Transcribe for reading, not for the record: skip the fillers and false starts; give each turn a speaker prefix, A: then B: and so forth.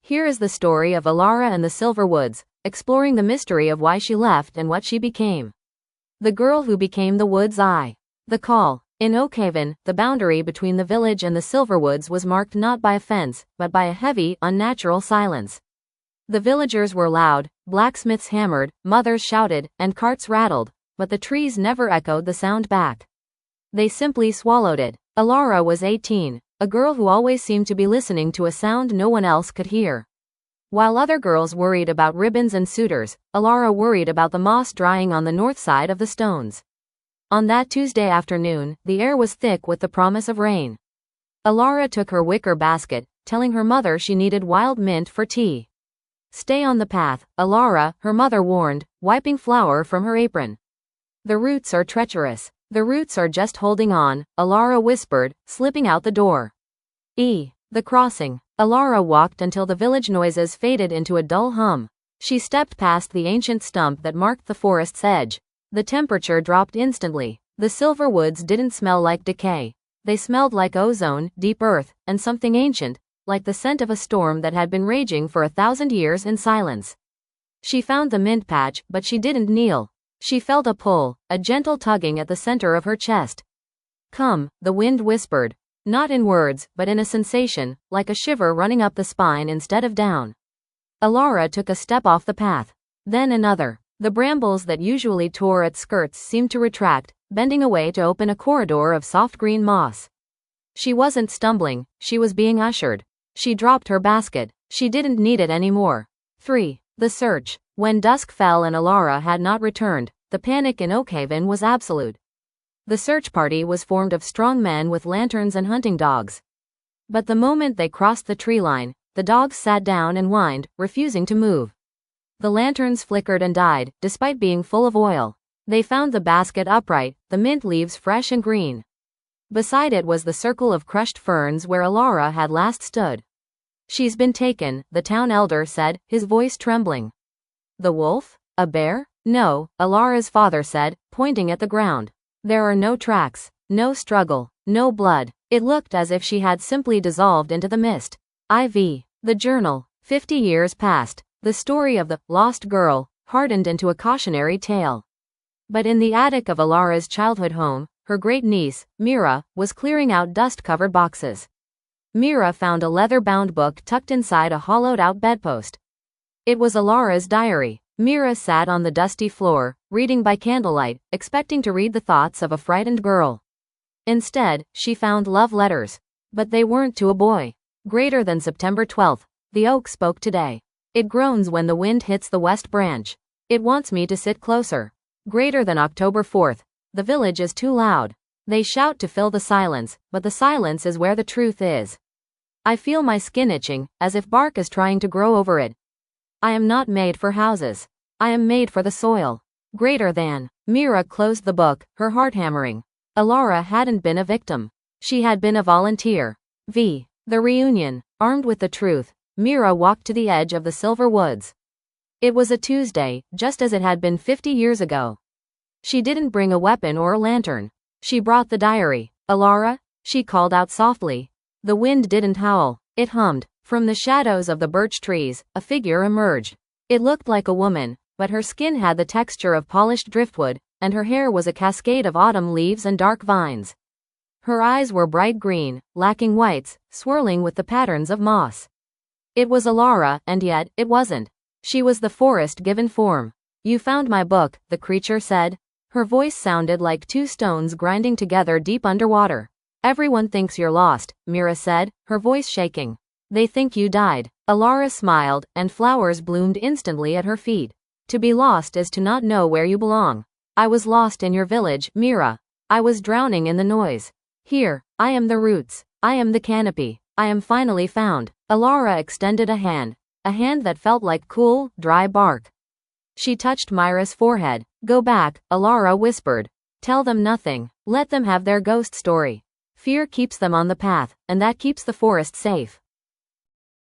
A: Here is the story of Alara and the Silver Woods, exploring the mystery of why she left and what she became. The girl who became the wood's eye. The call. In Oakhaven, the boundary between the village and the Silverwoods was marked not by a fence, but by a heavy, unnatural silence. The villagers were loud, blacksmiths hammered, mothers shouted, and carts rattled, but the trees never echoed the sound back. They simply swallowed it. Alara was 18, a girl who always seemed to be listening to a sound no one else could hear. While other girls worried about ribbons and suitors, Alara worried about the moss drying on the north side of the stones. On that Tuesday afternoon, the air was thick with the promise of rain. Alara took her wicker basket, telling her mother she needed wild mint for tea. "Stay on the path, Alara," her mother warned, wiping flour from her apron. "The roots are treacherous. The roots are just holding on," Alara whispered, slipping out the door. The crossing. Alara walked until the village noises faded into a dull hum. She stepped past the ancient stump that marked the forest's edge. The temperature dropped instantly. The silver woods didn't smell like decay. They smelled like ozone, deep earth, and something ancient, like the scent of a storm that had been raging for 1,000 years in silence. She found the mint patch, but she didn't kneel. She felt a pull, a gentle tugging at the center of her chest. "Come," the wind whispered. Not in words, but in a sensation, like a shiver running up the spine instead of down. Alara took a step off the path. Then another. The brambles that usually tore at skirts seemed to retract, bending away to open a corridor of soft green moss. She wasn't stumbling, she was being ushered. She dropped her basket. She didn't need it anymore. 3. The search. When dusk fell and Alara had not returned, the panic in Oakhaven was absolute. The search party was formed of strong men with lanterns and hunting dogs. But the moment they crossed the tree line, the dogs sat down and whined, refusing to move. The lanterns flickered and died, despite being full of oil. They found the basket upright, the mint leaves fresh and green. Beside it was the circle of crushed ferns where Alara had last stood. "She's been taken," the town elder said, his voice trembling. "The wolf? A bear?" "No," Alara's father said, pointing at the ground. "There are no tracks, no struggle, no blood. It looked as if she had simply dissolved into the mist." The journal. 50 years passed. The story of the lost girl hardened into a cautionary tale. But in the attic of Alara's childhood home, her great-niece, Mira, was clearing out dust-covered boxes. Mira found a leather-bound book tucked inside a hollowed-out bedpost. It was Alara's diary. Mira sat on the dusty floor, reading by candlelight, expecting to read the thoughts of a frightened girl. Instead, she found love letters. But they weren't to a boy. "Greater than September 12th. The oak spoke today. It groans when the wind hits the west branch. It wants me to sit closer. Greater than October 4th. The village is too loud. They shout to fill the silence, but the silence is where the truth is. I feel my skin itching, as if bark is trying to grow over it. I am not made for houses. I am made for the soil. Greater than." Mira closed the book, her heart hammering. Alara hadn't been a victim. She had been a volunteer. The reunion. Armed with the truth, Mira walked to the edge of the Silver Woods. It was a Tuesday, just as it had been 50 years ago. She didn't bring a weapon or a lantern. She brought the diary. "Alara?" she called out softly. The wind didn't howl, it hummed. From the shadows of the birch trees, a figure emerged. It looked like a woman, but her skin had the texture of polished driftwood, and her hair was a cascade of autumn leaves and dark vines. Her eyes were bright green, lacking whites, swirling with the patterns of moss. It was Alara, and yet, it wasn't. She was the forest given form. "You found my book," the creature said. Her voice sounded like two stones grinding together deep underwater. "Everyone thinks you're lost," Mira said, her voice shaking. "They think you died." Alara smiled, and flowers bloomed instantly at her feet. "To be lost is to not know where you belong. I was lost in your village, Mira. I was drowning in the noise. Here, I am the roots. I am the canopy. I am finally found." Alara extended a hand that felt like cool, dry bark. She touched Mira's forehead. "Go back," Alara whispered. "Tell them nothing. Let them have their ghost story. Fear keeps them on the path, and that keeps the forest safe."